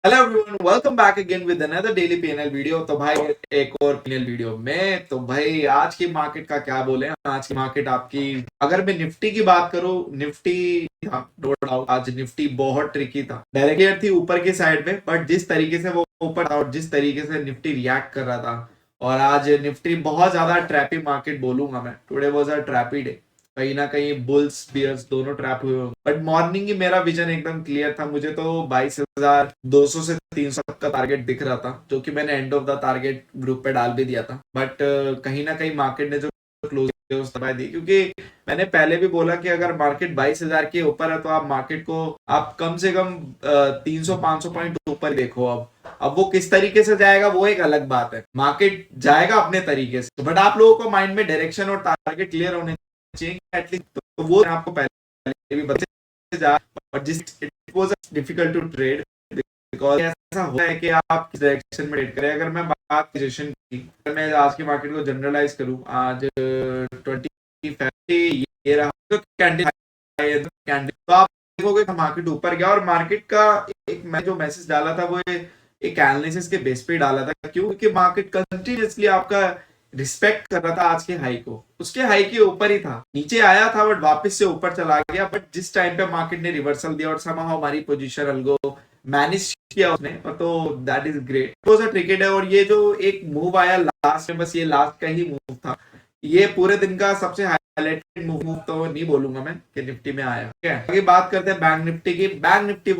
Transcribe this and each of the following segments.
Hello everyone, welcome back again with another daily PNL video. तो भाई एक और पीएनएल वीडियो में तो भाई आज की मार्केट का क्या बोले। आज की मार्केट आपकी, अगर मैं निफ्टी की बात करूं, निफ्टी नो डाउट आज निफ्टी बहुत ट्रिकी था। डायरेक्टली थी ऊपर की साइड पे, बट जिस तरीके से वो ऊपर था और जिस तरीके से निफ्टी रिएक्ट कर रहा था, और आज निफ्टी बहुत ज्यादा ट्रैपी मार्केट बोलूंगा मैं। Today was a trappy day. कहीं ना कहीं बुल्स बियर्स दोनों ट्रैप हुए होंगे, बट मॉर्निंग ही मेरा विजन एकदम क्लियर था। मुझे तो 22,200 से 300 तक का टारगेट दिख रहा था, जो कि मैंने end of the target group पे डाल भी दिया था। बट कहीं ना कहीं मार्केट ने जो क्लोज दबाई दी, क्योंकि मैंने पहले भी बोला कि अगर मार्केट 22,000 के ऊपर है तो आप मार्केट को आप कम से कम 300-500 पॉइंट ऊपर देखो। अब वो किस तरीके से जाएगा वो एक अलग बात है। मार्केट जाएगा अपने तरीके से, बट आप लोगों को माइंड में डायरेक्शन और टारगेट क्लियर होने चाहिए एटलीस्ट। तो वो आपको पहले भी बता जा, बट जिस it was difficult to trade, because ऐसा होता है कि आप किस डायरेक्शन में ट्रेड करें। अगर मैं बात पोजीशन की, अगर मैं आज की मार्केट को जनरलाइज करूं, आज 20 ये रहा तो कैंडल कैंडल, तो आप देखोगे मार्केट ऊपर गया। और मार्केट का एक मैं जो मैसेज डाला था वो एक एनालिसिस के बेस पे डाला था। क्यों? क्योंकि मार्केट कंटिन्यूअसली आपका रिस्पेक्ट कर रहा था आज के हाई को। उसके हाई के ऊपर ही था, नीचे आया था बट वापस से ऊपर चला गया। बट जिस टाइम पे मार्केट ने रिवर्सल दिया और समहाउ हमारी पोजीशन अलगो मैनेज किया उसने, तो दैट इज ग्रेट। तो क्रिकेट है। और ये जो एक मूव आया लास्ट में, बस ये लास्ट का ही मूव था। ये पूरे दिन का सबसे हाईलाइटेड मूव तो नहीं बोलूंगा मैं कि निफ्टी में आया। ठीक है, आगे बात करते हैं बैंक निफ्टी की। बैंक निफ्टी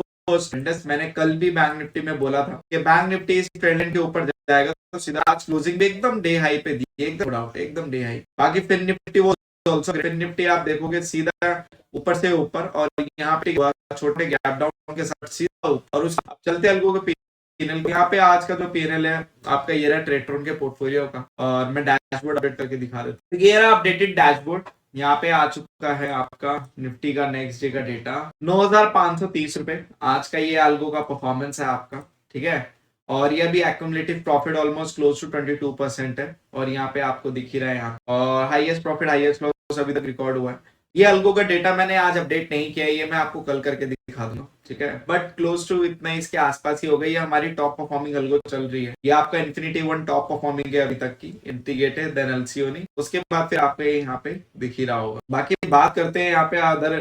मैंने कल भी बैंक निफ्टी में बोला था कि बैंक निफ्टी इस ट्रेंड लाइन के ऊपर जाएगा। तो सीधा आज क्लोजिंग भी एकदम डे हाई पे दी, एकदम डाउट, एकदम डे हाई। बाकी फिर निफ्टी वो ऑल्सो, फिर निफ्टी आप देखोगे सीधा ऊपर से ऊपर, और यहाँ पे छोटे गैप डाउन के साथ सीधा ऊपर। और उस चलते अलगो के पीएनएल यहाँ पे आज का जो पीएनएल है आपका, ये रहा ट्रेटरोन के पोर्टफोलियो का। और मैं डैशबोर्ड अपडेट करके दिखा देता हूँ। ये रहा अपडेटेड डैशबोर्ड। यहाँ पे आ चुका है आपका निफ्टी का नेक्स्ट डे का डेटा, 9,530 रुपए आज का ये अल्गो का परफॉर्मेंस है आपका। ठीक है, और ये भी accumulative profit almost close to 22% है। और यहाँ पे आपको दिख ही रहा है यहाँ, और हाईएस्ट प्रॉफिट हाईएस्ट लॉस अभी तक रिकॉर्ड हुआ है। ये अल्गो का डेटा मैंने आज अपडेट नहीं किया है, ये मैं आपको कल करके दिखा दूंगा। ठीक है, बट क्लोज टू इतना इसके आसपास ही हो गई है। हमारी टॉप परफॉर्मिंग अल्गो चल रही है। ये आपका इन्फिनिटी वन टॉप परफॉर्मिंग है अभी तक की, इंटीग्रेटेड देन एलसीओ नहीं। उसके बाद फिर आपको यहाँ पे दिख ही रहा होगा। बाकी बात करते हैं यहाँ पे अदर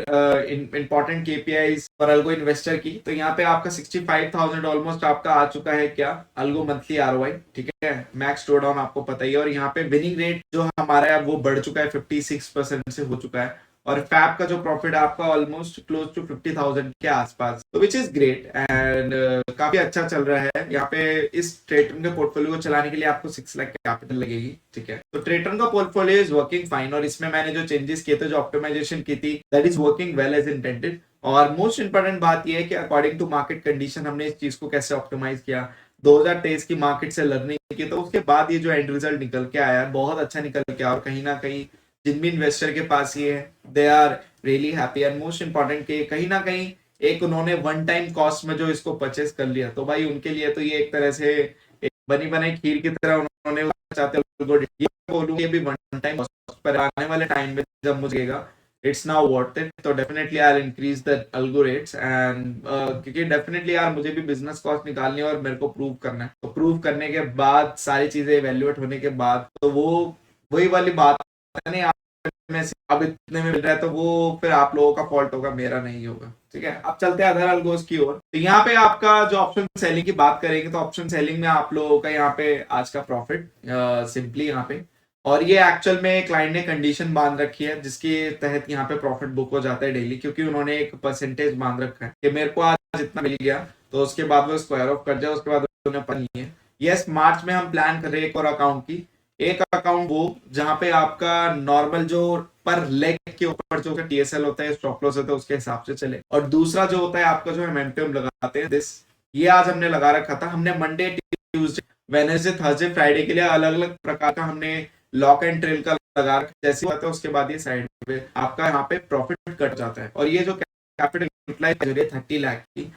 इंपॉर्टेंट केपीआईज और अल्गो इन्वेस्टर की। तो यहाँ पे आपका 65,000 ऑलमोस्ट आपका आ चुका है क्या अल्गो मंथली आरओआई। ठीक है, मैक्स ड्रॉ डाउन आपको पता ही है। और यहाँ पे विनिंग रेट जो हमारा है वो बढ़ चुका है, 56% से हो चुका है। और फैप का जो प्रॉफिट है आपका ऑलमोस्ट क्लोज टू 50,000 के आसपास, तो विच इज ग्रेट एंड काफी अच्छा चल रहा है। यहाँ पे इस ट्रेटन के पोर्टफोलियो को चलाने के लिए आपको 6 लाख कैपिटल लगेगी। ठीक है, तो ट्रेटन का पोर्टफोलियो इज वर्किंग फाइन, और इसमें मैंने जो चेंजेस किए थे, जो ऑप्टिमाइजेशन की थी, that is working well as intended. और मोस्ट इंपॉर्टेंट बात यह है कि अकॉर्डिंग टू मार्केट कंडीशन हमने इस चीज को कैसे ऑप्टिमाइज किया। 2023 की मार्केट से लर्निंग की, तो उसके बाद ये जो एंड रिजल्ट निकल के आया है बहुत अच्छा निकल के आया। और कहीं ना कहीं जिन भी इन्वेस्टर के पास ये है, they are really happy. And most important कि कहीं ना कहीं एक उन्होंने वन टाइम कॉस्ट में जो इसको परचेस कर लिया, तो भाई उनके लिए तो ये एक तरह से एक बनी बनाई खीर की तरह उन्होंने चाहते ये बोलूँ, ये भी वन टाइम कॉस्ट पर आने वाले टाइम में जब मुझेगा इट्स नाउ वर्थ इट, तो definitely I will increase the algo rates. And क्योंकि डेफिनेटली यार मुझे भी बिजनेस कॉस्ट निकालनी है और मेरे को प्रूव करना है। तो प्रूव करने के बाद सारी चीजें इवेल्युएट होने के बाद, तो वो वही वाली बात नहीं, में से अब इतने में मिल रहा है तो वो फिर आप लोगों का फॉल्ट होगा, मेरा नहीं होगा। ठीक है, अब चलते हैं अदर अल्गोस की ओर। तो यहाँ पे आपका जो ऑप्शन सेलिंग की बात करेंगे, तो ऑप्शन सेलिंग में आप लोगों का यहाँ पे आज का प्रॉफिट सिंपली यहाँ पे, और ये एक्चुअल में क्लाइंट ने कंडीशन बांध रखी है जिसके तहत यहाँ पे प्रॉफिट बुक हो जाता है डेली, क्योंकि उन्होंने एक परसेंटेज बांध रखा है कि मेरे को आज जितना मिल गया तो उसके बाद वो स्क्वायर ऑफ कर जाए, उसके बाद उन्हें पता नहीं है। यस, मार्च में हम प्लान कर रहे हैं एक और अकाउंट की। एक अकाउंट वो जहां पे आपका नॉर्मल जो पर लेग के ऊपर जो टीएसएल होता है, स्टॉप लॉस होता है, उसके हिसाब से चले। और दूसरा जो होता है आपका जो मोमेंटम लगाते हैं दिस, ये आज हमने लगा रखा था। हमने Monday Tuesday Wednesday Thursday Friday के लिए अलग अलग प्रकार का हमने लॉक एंड ट्रेल का लगा रखा, जैसे होता है उसके बाद ये साइड पे आपका यहाँ पे प्रॉफिट कट जाता है। और ये जो कैपिटल यूटिलाइज 30 लाख की,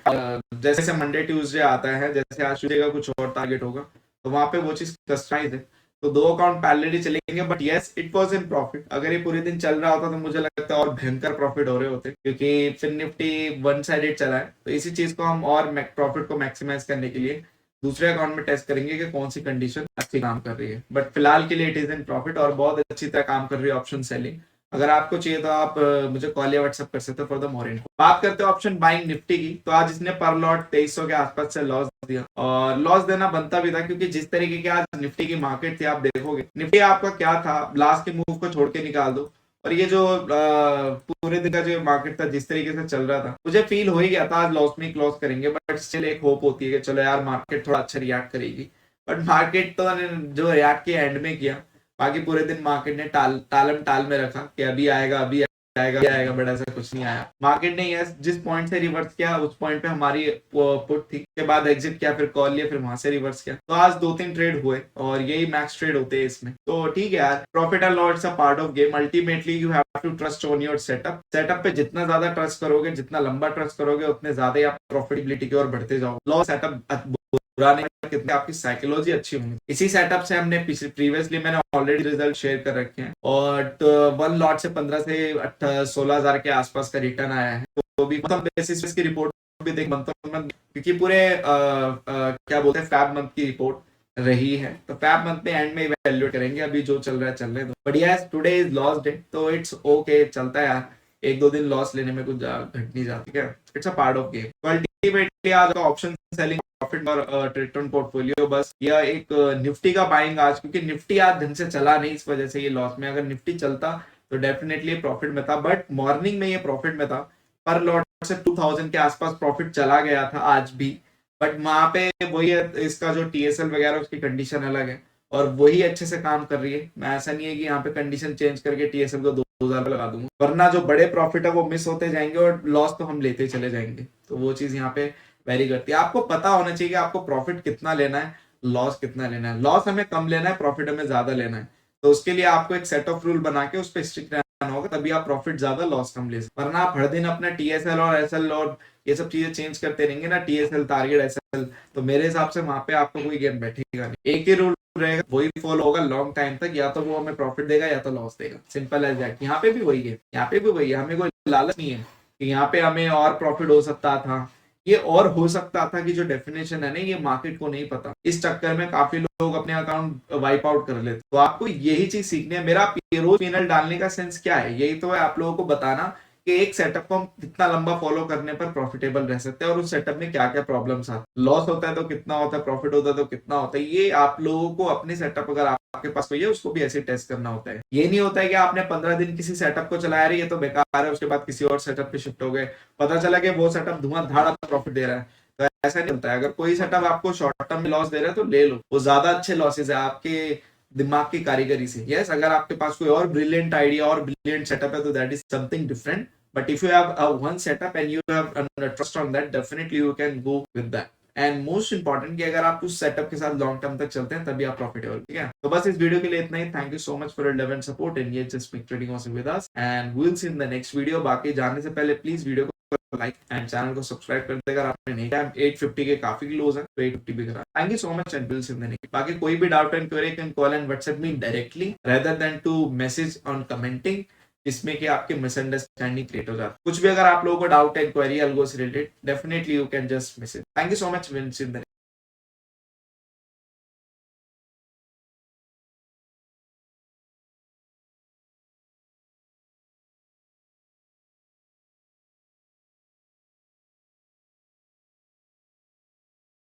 जैसे मंडे ट्यूसडे आता है, जैसे आज ट्यूसडे का कुछ और टारगेट होगा, तो वहां पे वो चीज कस्टमाइज है। तो 2 अकाउंट पैरेलली चलेंगे, but yes it was in profit. अगर ये पूरे दिन चल रहा होता तो मुझे लगता है और भयंकर प्रॉफिट हो रहे होते, क्योंकि फिर निफ्टी वन साइडेड चला है। तो इसी चीज को हम और प्रॉफिट को मैक्सिमाइज करने के लिए दूसरे अकाउंट में टेस्ट करेंगे कि कौन सी कंडीशन अच्छी काम कर रही है। बट फिलहाल के लिए इट इज इन प्रॉफिट और बहुत अच्छी तरह काम कर रही है ऑप्शन सेलिंग। अगर आपको चाहिए तो आप मुझे कॉल या व्हाट्सएप कर सकते हो फॉर द मोर इन्फो। बात करते हैं ऑप्शन बाइंग निफ्टी की, तो आज इसने पर लॉट 2300 के आसपास से लॉस दिया, और लॉस देना बनता भी था, क्योंकि जिस तरीके की आज निफ्टी की मार्केट थी, आप देखोगे निफ्टी आपका क्या था, लास्ट के मूव को छोड़ के निकाल दो, और ये जो पूरे दिन का जो मार्केट था जिस तरीके से चल रहा था, मुझे फील हो ही गया था आज लॉस में क्लोज करेंगे। बट स्टिल एक होप होती है कि चलो यार मार्केट थोड़ा अच्छा रिएक्ट करेगी, बट मार्केट तो जो रिएक्ट किया एंड में किया, बाकी पूरे दिन मार्केट ने टालम टाल में रखा कि अभी आएगा अभी आएगा, बट ऐसा कुछ नहीं आया। मार्केट ने यस जिस पॉइंट से रिवर्स किया उस पॉइंट पे हमारी पुट थी, के बाद एग्जिट किया, फिर कॉल लिया, फिर वहां से रिवर्स किया। तो आज 2-3 ट्रेड हुए और यही मैक्स ट्रेड होते हैं इसमें। तो ठीक है यार, profit and loss a part of game. Ultimately you have to trust on your setup पे जितना ज्यादा ट्रस्ट करोगे, जितना लंबा ट्रस्ट करोगे, उतने ज्यादा ही आप प्रॉफिटेबिलिटी की ओर बढ़ते जाओ। लॉस सेटअप बुरा नहीं, कितने आपकी साइकोलॉजी अच्छी होगी। इसी सेटअप से हमने प्रीवियसली मैंने ऑलरेडी रिजल्ट शेयर कर रखे हैं, और 1 लॉट से 15 से 16 हजार के आसपास का रिटर्न आया है। तो भी मतलब बेसिस की रिपोर्ट भी देख मंथ मंथ, क्योंकि पूरे क्या बोलते हैं फैब मंथ की रिपोर्ट रही है, तो फैब मंथ में एंड में इवैल्यूएट करेंगे। अभी जो चल रहा है चलने दो। But yes today is loss day, तो इट्स ओके, चलता है यार। 1-2 दिन लॉस लेने में कुछ घट नहीं जाती है, it's a part of game. तो अल्टीमेटली आज का ऑप्शन सेलिंग प्रॉफिट और रिटर्न पोर्टफोलियो, बस यह एक निफ्टी का बाइंग आज, क्योंकि निफ्टी आज ढंग से चला नहीं, इस वजह से ये लॉस में। अगर निफ्टी चलता तो डेफिनेटली प्रॉफिट में था, बट मॉर्निंग में ये प्रॉफिट में था। पर लॉट से 2000 के आसपास प्रॉफिट चला गया था आज भी, बट वहां पे वही है, इसका जो टीएसएल वगैरह उसकी कंडीशन अलग है, और वही अच्छे से काम कर रही है। मैं ऐसा नहीं है कि यहाँ पे कंडीशन चेंज करके टीएसएल को 2000 लगा दूंगा, वरना जो बड़े प्रॉफिट है वो मिस होते जाएंगे और लॉस तो हम लेते चले जाएंगे। तो वो चीज यहाँ पे वेरी करती है। आपको पता होना चाहिए कि आपको प्रॉफिट कितना लेना है, लॉस कितना लेना है। लॉस हमें कम लेना है, प्रॉफिट हमें ज्यादा लेना है। तो उसके लिए आपको एक सेट ऑफ रूल बना के उस पर स्ट्रिक्ट रहना होगा, तभी आप प्रॉफिट ज्यादा लॉस कम ले सकते। वरना आप हर दिन अपना टीएसएल और एसएल और ये सब चीजें चेंज करते रहेंगे ना, टीएसएल टारगेट एसएल, तो मेरे हिसाब से वहां पे आपको कोई गेम बैठेगा नहीं। एक ही रूल रहेगा, वही फॉलो होगा लॉन्ग टाइम तक, या तो वो हमें प्रॉफिट देगा या तो लॉस देगा, सिंपल एज दैट। यहाँ पे भी वही है, यहाँ पे भी वही है। हमें कोई लालच नहीं है कि यहाँ पे हमें और प्रॉफिट हो सकता था, ये और हो सकता था की जो डेफिनेशन है ना, ये मार्केट को नहीं पता। इस चक्कर में काफी लोग अपने अकाउंट वाइप आउट कर लेते। तो आपको यही चीज सीखनी है। मेरा रोज पैनल डालने का सेंस क्या है, यही तो है आप लोगों को बताना कि एक सेटअप को हम कितना लंबा फॉलो करने पर प्रॉफिटेबल रह सकते हैं, और उस सेटअप में क्या क्या प्रॉब्लम्स आते हैं। लॉस होता है तो कितना होता है, प्रॉफिट होता है तो कितना होता है। ये आप लोगों को अपने सेटअप, अगर आपके पास कोई है, उसको भी ऐसे टेस्ट करना होता है। ये नहीं होता है कि आपने 15 दिन किसी सेटअप को चलाया रही है तो बेकार है, उसके बाद किसी और सेटअप पे शिफ्ट हो गए, पता चला कि वो सेटअप धुआंधाड़ प्रॉफिट दे रहा है। तो ऐसा नहीं होता है। अगर कोई सेटअप आपको शॉर्ट टर्म में लॉस दे रहा है तो ले लो, वो ज्यादा अच्छे लॉसेज है आपके दिमाग की कारीगरी से। यस अगर आपके पास कोई और ब्रिलियंट आइडिया और ब्रिलियंट सेटअप है तो that is something different, but if you have one setup and you have trust on that, definitely you can go with that. And most important कि अगर आप उस सेटअप के साथ लॉन्ग टर्म तक चलते हैं तभी आप प्रॉफिटेबल। ठीक है, तो बस इस वीडियो के लिए इतना ही। Thank you so much for your love and support and ये just make trading awesome with us, and we will see in the next video. बाकी जानने से पहले प्लीज वीडियो को लाइक एंड चैनल को सब्सक्राइब कर देगा। अगर आपने नहीं किया, 850 के काफी क्लोज है, तो 850 भी करा। Thank you so much and will see in the next. बाकी कोई भी doubt and query can call and WhatsApp me directly rather than to message on commenting, इसमें कि आपकी मिसअंडरस्टैंडिंग क्रिएट हो जाती है। कुछ भी अगर आप लोगों को डाउट है, क्वेरी, अलगो से related, definitely you can just message. Thank you so much.